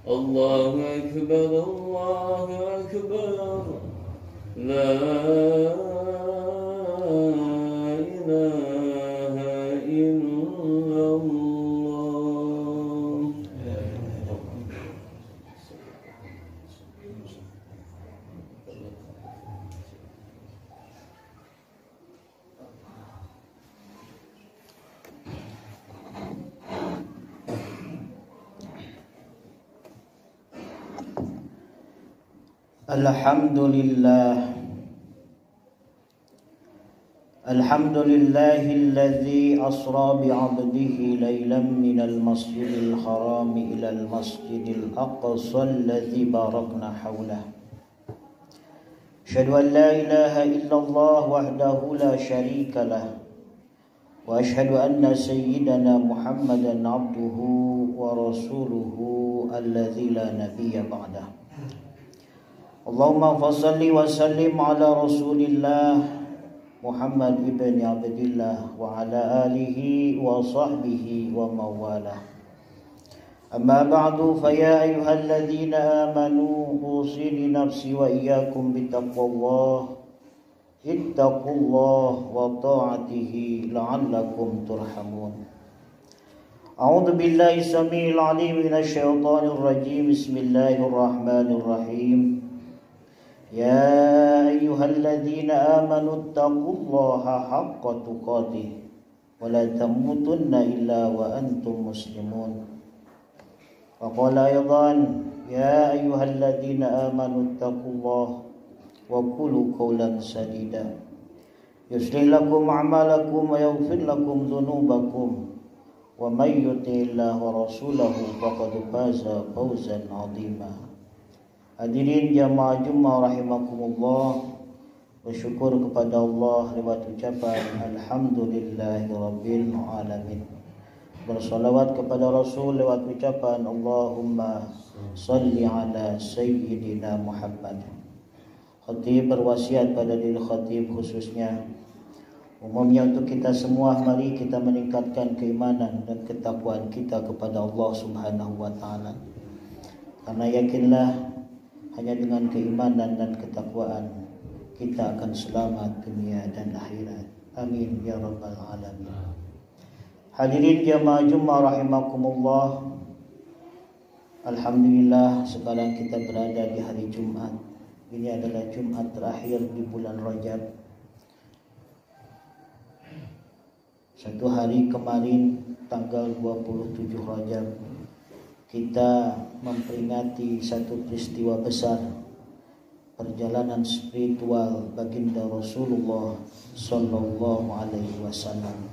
الله أكبر الله أكبر لا إله إلا الله. Alhamdulillahilladzi asra bi'abdihi laylan minal masjidil haram ilal masjidil aqsa alladzi barakna hawlah. Asyhadu an la ilaha illallah wahdahu la syarika lah wa asyhadu anna sayyidana Muhammadan abduhu wa rasuluhu alladzi la nabiyya ba'dah. Allahumma fassalli wa sallim ala rasulillah Muhammad ibn Abdillah wa ala alihi wa sahbihi wa mawalah. Amma ba'du fa ya ayyuhalladzina amanu usini nafsi wa iyyakum bittaqwallah ittaqullah wa ta'atihi la'allakum turhamun. A'udzu billahi samiil 'aliim minasy syaithaanir rajiim. Bismillahirrahmanirrahim. Ya ayyuhalladzina amanu taqullaha haqqa tuqatih wa la tamutunna illa wa antum muslimun. Wa qala aydan ya ayyuhalladzina amanu taqullaha wa qulu qawlan sadida yuslih lakum a'malakum wa yaghfir lakum dhunubakum wa may yuti'illaha wa rasulahu faqad faza fawzan 'azima. Hadirin jamaah Jummah rahimakumullah, bersyukur kepada Allah lewat ucapan alhamdulillahirabbil alamin. Bersalawat kepada Rasul lewat ucapan Allahumma salli ala sayyidina Muhammad. Khatib berwasiat pada diri khatib khususnya, umumnya untuk kita semua, mari kita meningkatkan keimanan dan ketakwaan kita kepada Allah Subhanahu wa taala. Karena yakinlah hanya dengan keimanan dan ketakwaan kita akan selamat dunia dan akhirat. Amin ya rabbal alamin. Hadirin jamaah Jummah rahimakumullah, alhamdulillah sekarang kita berada di hari Jumat. Ini adalah Jumat terakhir di bulan Rajab. Satu hari kemarin tanggal 27 Rajab kita memperingati satu peristiwa besar, perjalanan spiritual baginda Rasulullah sallallahu alaihi wasallam.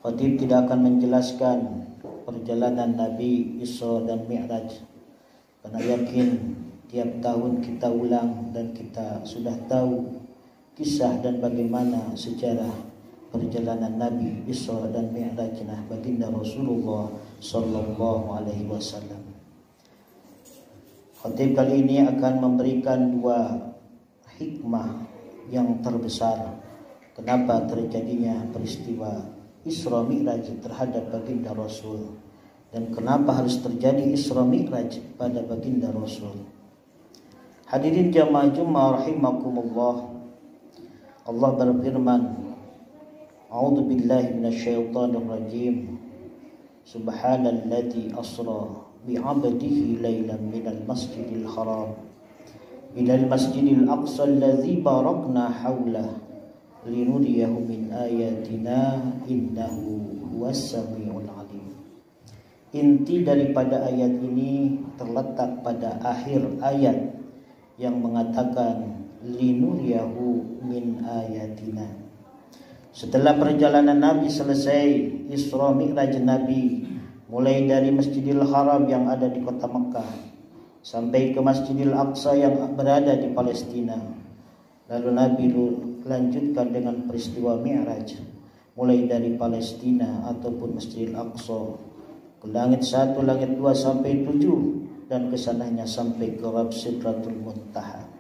Khatib tidak akan menjelaskan perjalanan Nabi Isra dan Mi'raj, karena yakin tiap tahun kita ulang dan kita sudah tahu kisah dan bagaimana sejarah perjalanan Nabi Isra dan Mi'rajnya baginda Rasulullah sallallahu alaihi wasallam. Khatib kali ini akan memberikan dua hikmah yang terbesar kenapa terjadinya peristiwa Isra Mi'raj terhadap baginda Rasul, dan kenapa harus terjadi Isra Mi'raj pada baginda Rasul. Hadirin jamaah Jummah rahimakumullah, Allah berfirman, A'udzu billahi minasyaitonir rajim. Subhanalladzi asra bi'abdihi lailan minal masjidil haram ilal masjidil aqsa alladzi barakna haulah linuriyahu min ayatina innahu huwas samiul alim. Inti daripada ayat ini terletak pada akhir ayat yang mengatakan linuriyahu min ayatina. Setelah perjalanan Nabi selesai, Isra Mi'raj Nabi mulai dari Masjidil Haram yang ada di kota Mekah sampai ke Masjidil Aqsa yang berada di Palestina. Lalu Nabi lanjutkan dengan peristiwa Mi'raj, mulai dari Palestina ataupun Masjidil Aqsa ke langit 1, langit 2 sampai 7, dan kesananya sampai ke Rabb Sidratul Muntaha.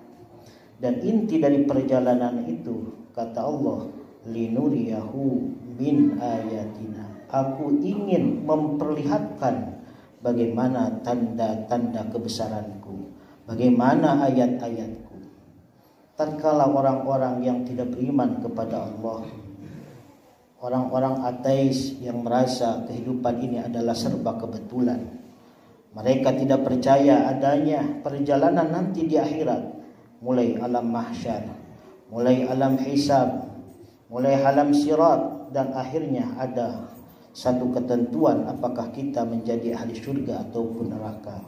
Dan inti dari perjalanan itu, kata Allah, linuriyahu min ayatina, aku ingin memperlihatkan bagaimana tanda-tanda kebesaranku, bagaimana ayat-ayatku. Tatkala orang-orang yang tidak beriman kepada Allah, orang-orang ateis yang merasa kehidupan ini adalah serba kebetulan, mereka tidak percaya adanya perjalanan nanti di akhirat, mulai alam mahsyar, mulai alam hisab, mulai alam sirat, dan akhirnya ada satu ketentuan apakah kita menjadi ahli surga ataupun neraka.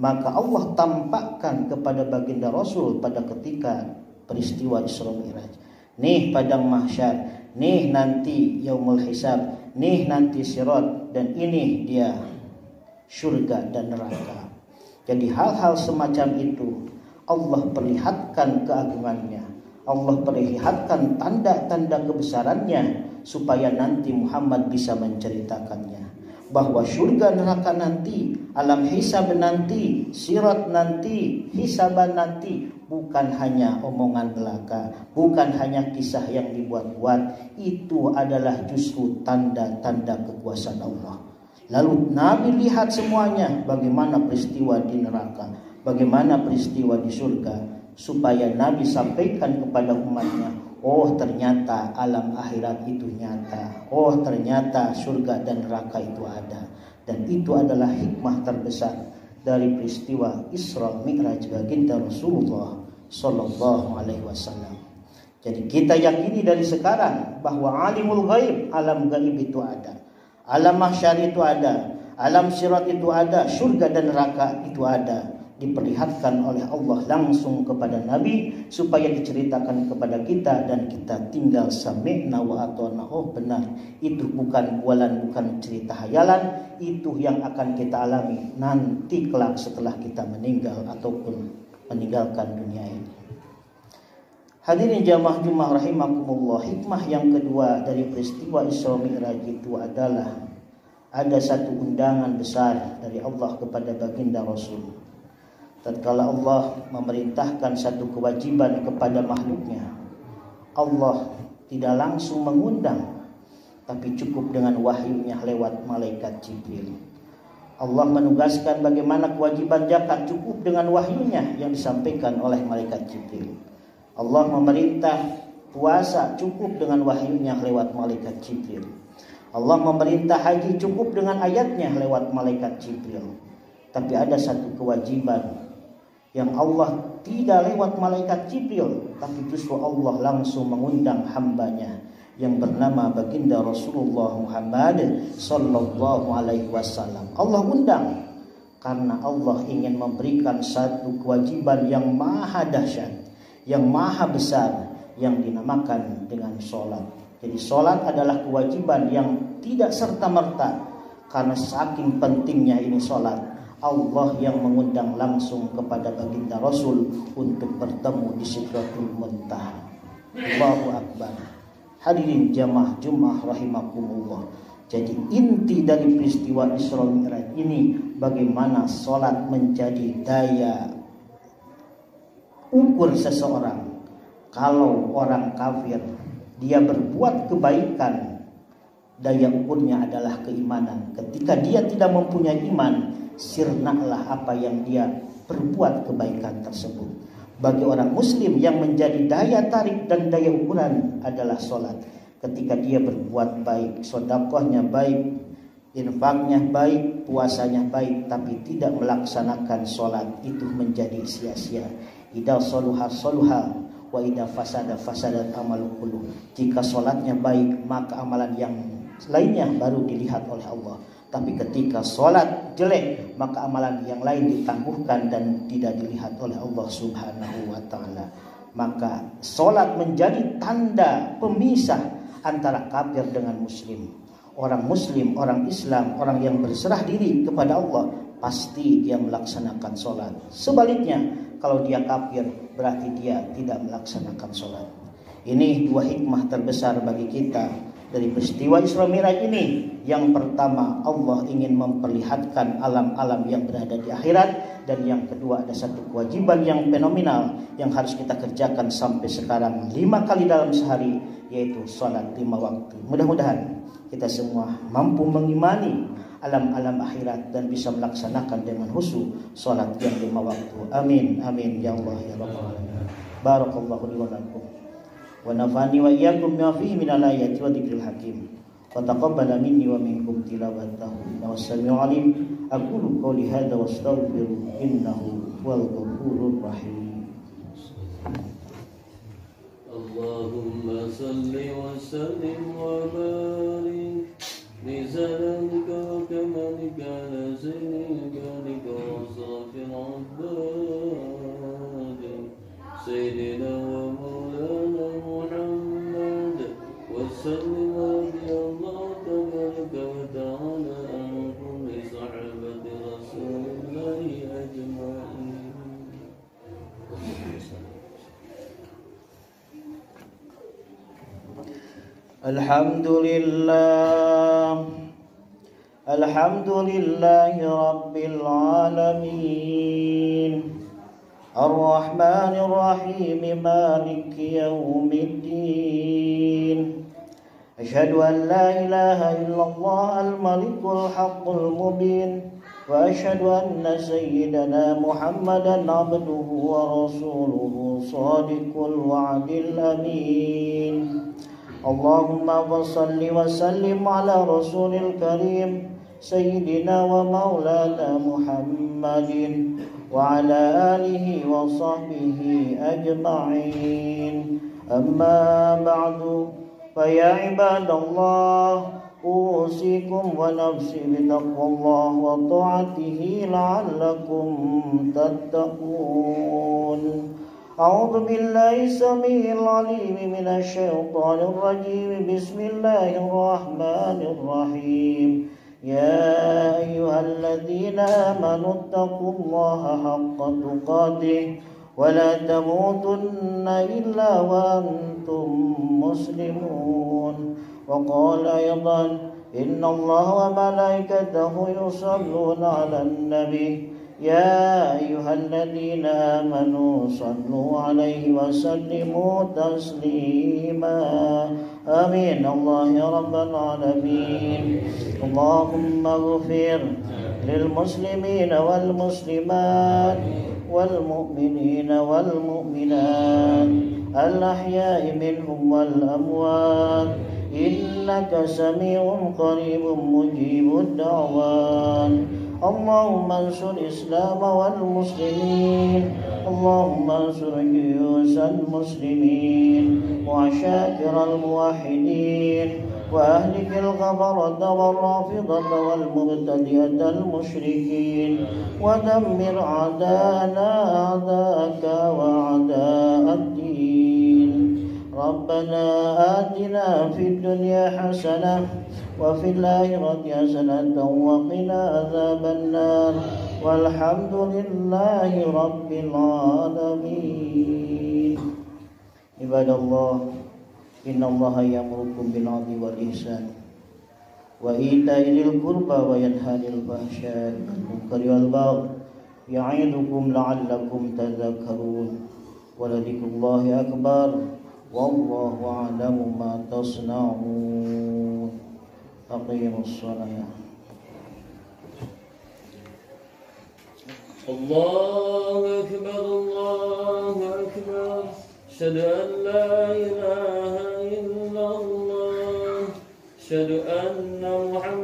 Maka Allah tampakkan kepada baginda Rasul pada ketika peristiwa Isra Mi'raj, nih padang mahsyar, nih nanti yaumul hisab, nih nanti sirat, dan ini dia surga dan neraka. Jadi hal-hal semacam itu Allah perlihatkan keagungannya, Allah perlihatkan tanda-tanda kebesarannya, supaya nanti Muhammad bisa menceritakannya, bahwa surga neraka nanti, alam hisab nanti, sirat nanti, hisaban nanti, bukan hanya omongan belaka, bukan hanya kisah yang dibuat-buat. Itu adalah justru tanda-tanda kekuasaan Allah. Lalu Nabi lihat semuanya, bagaimana peristiwa di neraka, bagaimana peristiwa di surga, supaya Nabi sampaikan kepada umatnya, oh ternyata alam akhirat itu nyata, oh ternyata surga dan neraka itu ada. Dan itu adalah hikmah terbesar dari peristiwa Isra Mi'raj baginda Rasulullah Sallallahu Alaihi Wasallam. Jadi kita yakini dari sekarang bahwa alimul ghaib, alam gaib itu ada, alam mahsyar itu ada, alam sirat itu ada, surga dan neraka itu ada, diperlihatkan oleh Allah langsung kepada Nabi supaya diceritakan kepada kita, dan kita tinggal sami'na wa ata'na. Oh benar, itu bukan bualan, bukan cerita hayalan, itu yang akan kita alami nanti kelak setelah kita meninggal ataupun meninggalkan dunia ini. Hadirin jamaah Jumat rahimakumullah, hikmah yang kedua dari peristiwa Isra Mi'raj itu adalah ada satu undangan besar dari Allah kepada baginda Rasul. Tatkala Allah memerintahkan satu kewajiban kepada makhluknya, Allah tidak langsung mengundang, tapi cukup dengan wahyunya lewat malaikat Jibril. Allah menugaskan bagaimana kewajiban zakat, cukup dengan wahyunya yang disampaikan oleh malaikat Jibril. Allah memerintah puasa, cukup dengan wahyunya lewat malaikat Jibril. Allah memerintah haji, cukup dengan ayatnya lewat malaikat Jibril. Tapi ada satu kewajiban yang Allah tidak lewat malaikat Jibril, tapi justru Allah langsung mengundang hambanya yang bernama baginda Rasulullah Muhammad Sallallahu Alaihi Wasallam. Allah undang karena Allah ingin memberikan satu kewajiban yang maha dahsyat, yang maha besar, yang dinamakan dengan sholat. Jadi sholat adalah kewajiban yang tidak serta-merta, karena saking pentingnya ini sholat, Allah yang mengundang langsung kepada baginda Rasul untuk bertemu di Sidratul Muntaha. Allahu Akbar. Hadirin jamaah Jumat rahimakumullah. Jadi inti dari peristiwa Isra Mi'raj ini, bagaimana sholat menjadi daya ukur seseorang. Kalau orang kafir dia berbuat kebaikan, daya ukurnya adalah keimanan. Ketika dia tidak mempunyai iman, sirnalah apa yang dia berbuat kebaikan tersebut. Bagi orang muslim yang menjadi daya tarik dan daya ukuran adalah sholat. Ketika dia berbuat baik, sedekahnya baik, infaknya baik, puasanya baik, tapi tidak melaksanakan sholat, itu menjadi sia-sia. Idza saluha saluha wa idza fasada fasadat amalu kullu. Jika sholatnya baik, maka amalan yang lainnya baru dilihat oleh Allah. Tapi ketika sholat jelek, maka amalan yang lain ditangguhkan dan tidak dilihat oleh Allah Subhanahu wa ta'ala. Maka sholat menjadi tanda pemisah antara kafir dengan muslim. Orang muslim, orang Islam, orang yang berserah diri kepada Allah, pasti dia melaksanakan sholat. Sebaliknya, kalau dia kafir, berarti dia tidak melaksanakan sholat. Ini dua hikmah terbesar bagi kita dari peristiwa Isra Mi'raj ini. Yang pertama, Allah ingin memperlihatkan alam-alam yang berada di akhirat. Dan yang kedua, ada satu kewajiban yang fenomenal yang harus kita kerjakan sampai sekarang 5 kali dalam sehari, yaitu sholat 5 waktu. Mudah-mudahan kita semua mampu mengimani alam-alam akhirat dan bisa melaksanakan dengan khusyuk salat yang 5 waktu. Amin amin ya Allah ya rabbal alamin. Barakallahu li wa lakum wa nafa'ani wa iyyakum bima fihi minal ayati wa dzikril hakim. Wa taqabbala minni wa minkum tilawatahu innahu samii'un 'aliim. Aqulu qouli hadza wa astaghfiru innahu huwal ghafurur rahim. Allahumma salli wa sallim wa barik bi salamika wa kamalika ala sayyidika wa safil abbad sayyidina wa maulana Muhammad wa sallim rabbi Allah tabaraka wa ta'ala an kulli sahabati rasulillahi ajma'in. Alhamdulillahi rabbil alamin Ar-Rahmanir Rahim Maliki yaumiddin Asyhadu an la ilaha illallah al-malikul haqqul mubin wa asyhadu anna sayyidana Muhammadan abduhu wa rasuluhu shadiqul wa'dil amin. Allahumma salli wa sallim ala rasulil karim sayyidina wa maulana Muhammadin wa ala alihi wa sahbihi ajma'in. Amma ba'du, fa ya ibadallah usikum wa nafsi bitaqwallah wa ta'atihi la'allakum tattaqun. A'udzu billahi samiil 'aliim minasy syaithaanir rajiim. Bismillahirrahmanirrahim. Ya ayyuhalladzina amanu taqullaha haqqa tuqatih wa la tamutunna illa wa antum muslimun. Wa qala aydan innallaha wa malaikatahu yusalluna 'alan nabiy ya ayyuhalladzina amanu sallu 'alaihi wa sallimu taslima. Amin Allah ya rabbal alamin. Allahumma ighfir lil muslimina wal muslimat wal mu'minina wal mu'minat al ahya'i minhum wal amwat innaka sami'un qaribun mujibud da'wan. Allahumma ansur Islam wal muslimin. Allahumma ansur juyusal muslimin wa asyakiral muwahhidin wa ahlikil ghafarata wal rafidata wal mubtadi'atal musyrikin wa dammir a'da'ana a'da'aka wa a'da'ad-din. Rabbana atina fid dunya hasanah wa fil akhirati hasanatan wa qina adzaban nar. Walhamdulillahi rabbil alamin. Ibadallah, innallaha ya'murukum bil 'adli wal ihsan wa ita'i dzil qurba wa yanha 'anil fahsya'i wal munkari wal baghi ya'idukum la'allakum tadhakkarun. Wa dzikrullahi akbar. Wallahu a'lamu ma tasna'un. Aqimus shalah. Allahu akbar, Allahu akbar. Asyhadu an la ilaha illallah. Asyhadu anna Muhammadan